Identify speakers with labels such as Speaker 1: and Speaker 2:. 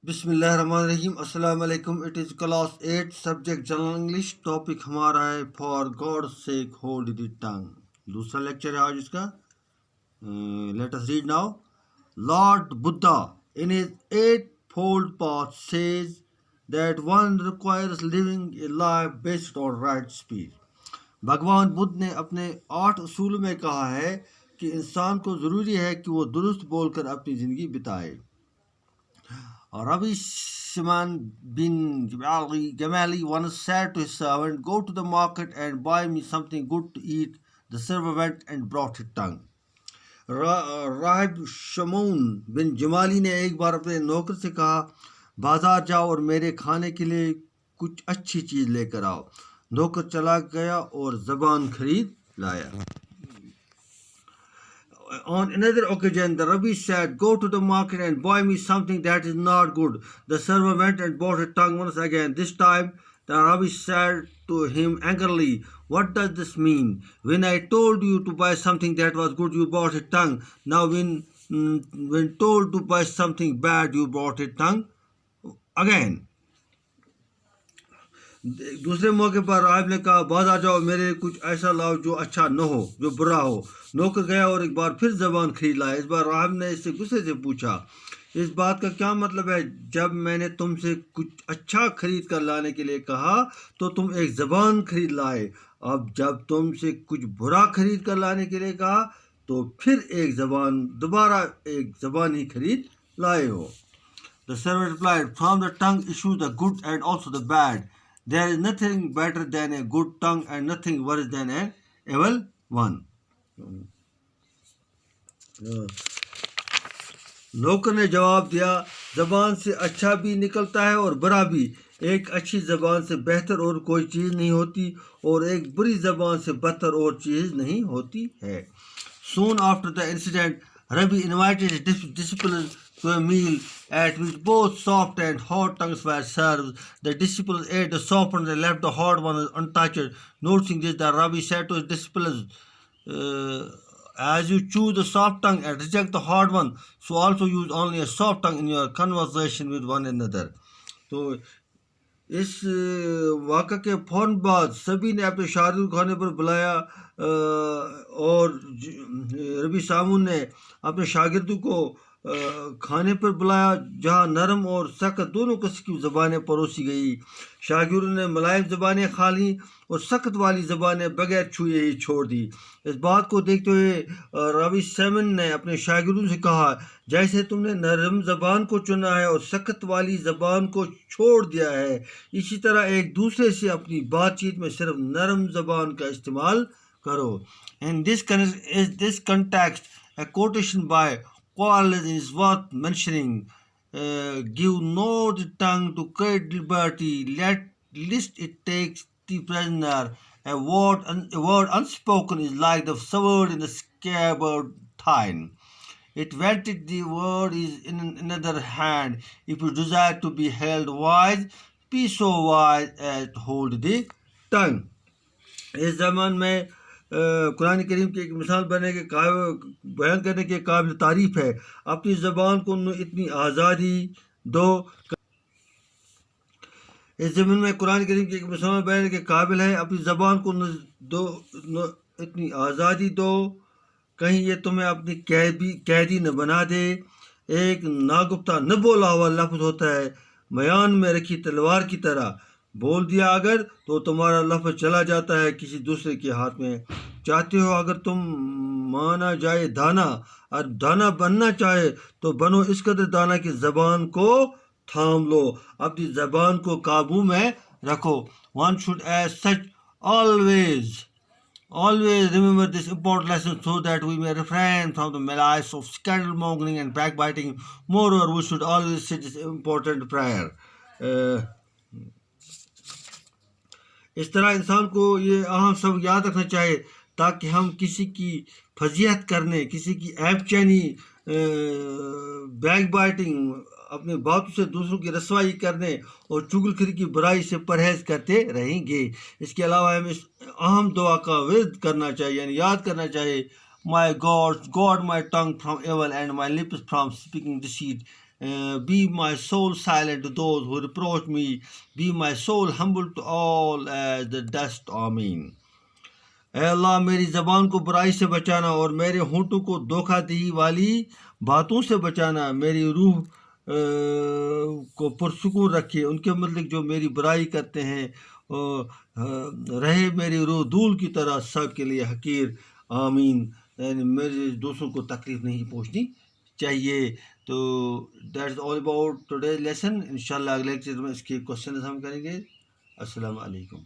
Speaker 1: बिस्मिल्लाहिर्रहमानिर्रहीम अस्सलाम वालेकुम। It is class 8 subject general English. Topic हमारा है for God sake hold the tongue. दूसरा लेक्चर है आज इसका। Let us read now. Lord Buddha in his 8-fold path says that one requires living a life based on right speech। भगवान बुद्ध ने अपने 8 उसूल में कहा है कि इंसान को ज़रूरी है कि वो दुरुस्त बोलकर अपनी ज़िंदगी बिताए। Rabbi Shimon bin Gamali once said to his servant, "Go to the market and buy me something good to eat." The servant went and brought his tongue. राहिब Shamoon बिन जमाली ने एक बार अपने नौकर से कहा, बाजार जाओ और मेरे खाने के लिए कुछ अच्छी चीज़ लेकर आओ। नौकर चला गया और ज़बान खरीद लाया। On another occasion, the Rabbi said, "Go to the market and buy me something that is not good." The servant went and bought a tongue once again. This time, the Rabbi said to him angrily, "What does this mean? When I told you to buy something that was good, you bought a tongue. Now, when told to buy something bad, you bought a tongue again." दूसरे मौके पर राहिब ने कहा, बाजार जाओ, मेरे लिए कुछ ऐसा लाओ जो अच्छा न हो, जो बुरा हो। नौकर गया और एक बार फिर ज़बान खरीद लाया। इस बार राहिब ने इससे गुस्से से पूछा, इस बात का क्या मतलब है? जब मैंने तुमसे कुछ अच्छा खरीद कर लाने के लिए कहा तो तुम एक ज़बान खरीद लाए। अब जब तुमसे कुछ बुरा खरीद कर लाने के लिए कहा तो फिर दोबारा एक ज़बान ही खरीद लाए हो। The servant replied, "From the tongue issue the good and also the bad. There is nothing better than a good tongue and nothing worse than an evil one." नौकर ने जवाब दिया, ज़बान से अच्छा भी निकलता है और बुरा भी। एक अच्छी ज़बान से बेहतर और कोई चीज़ नहीं होती और एक बुरी ज़बान से बदतर और चीज़ नहीं होती है। Soon after the incident, Rabbi invited his disciples to a meal at which both soft and hot tongues were served. The disciples ate the soft one and left the hot one untouched. Noticing this, the Rabbi said to his disciples, "As you choose the soft tongue and reject the hard one, so also use only a soft tongue in your conversation with one another." तो इस वाक़े के फ़ौरन बाद सभी ने अपने शागिर्द को खाने पर बुलाया और रबी सामून ने अपने शागिर्दों को खाने पर बुलाया जहाँ नरम और सख्त दोनों किस्म की ज़बानें परोसी गई। शागिर्दों ने मुलायम ज़बानें खा लीं और सख्त वाली ज़बानें बगैर छुए ही छोड़ दी। इस बात को देखते हुए रबी सैमन ने अपने शागिर्दों से कहा, जैसे तुमने नरम ज़बान को चुना है और सख्त वाली ज़बान को छोड़ दिया है, इसी तरह एक दूसरे से अपनी बातचीत में सिर्फ नरम ज़बान का इस्तेमाल करो। In this context, a quotation by Quarles is worth mentioning. Give no the tongue to create liberty, lest it takes the prisoner. A word unspoken is like the sword in the scabbard thine. It wanted the word is in another hand. If you desire to be held wise, be so wise as to hold the tongue. इस ज़मान में कुरान करीम की एक मिसाल बयान करने के काबिल तारीफ़ है। अपनी ज़बान को इतनी आज़ादी दो। इस ज़मीन में कुरान करीम की एक मिसाल बयान के काबिल है। अपनी ज़बान को इतनी आज़ादी दो, कहीं ये तुम्हें अपनी कैदी न बना दे। एक नागुफ्ता न बोला हुआ लफ्ज़ होता है, मयान में रखी तलवार की तरह। बोल दिया अगर तो तुम्हारा लफ्ज़ चला जाता है किसी दूसरे के हाथ में। चाहते हो अगर तुम माना जाए दाना और दाना बनना चाहे तो बनो इस कदर दाना की ज़बान को थाम लो, अपनी ज़बान को काबू में रखो। One should as such always remember this important lesson so that we may refrain from the malice of scandal mongering and backbiting. Moreover, we should always say this important prayer. इस तरह इंसान को ये अहम सब याद रखना चाहिए ताकि हम किसी की फजीहत करने, किसी की ऐबचैनी, बैक बाइटिंग, अपने बातों से दूसरों की रसवाई करने और चुगलखोरी की बुराई से परहेज करते रहेंगे। इसके अलावा हमें इस अहम दुआ का विर्द करना चाहिए, यानी याद करना चाहिए, my God my tongue from evil and my lips from speaking deceit be my soul silent to those who reproach me, be my soul humble to all as the dust. Amin. ऐ अल्लाह मेरी ज़बान को बुराई से बचाना और मेरे होंठों को धोखा दी वाली बातों से बचाना, मेरी रूह को पुरसुकून रखे उनके मतलब जो मेरी बुराई करते हैं, रहे मेरी रूह धूल की तरह सब के लिए हकीर। आमीन। यानी मेरे दोस्तों को तकलीफ़ नहीं पहुंचनी चाहिए। तो that's all about today lesson. इंशाल्लाह अगले लेक्चर में इसके क्वेश्चन हम करेंगे। अस्सलाम वालेकुम।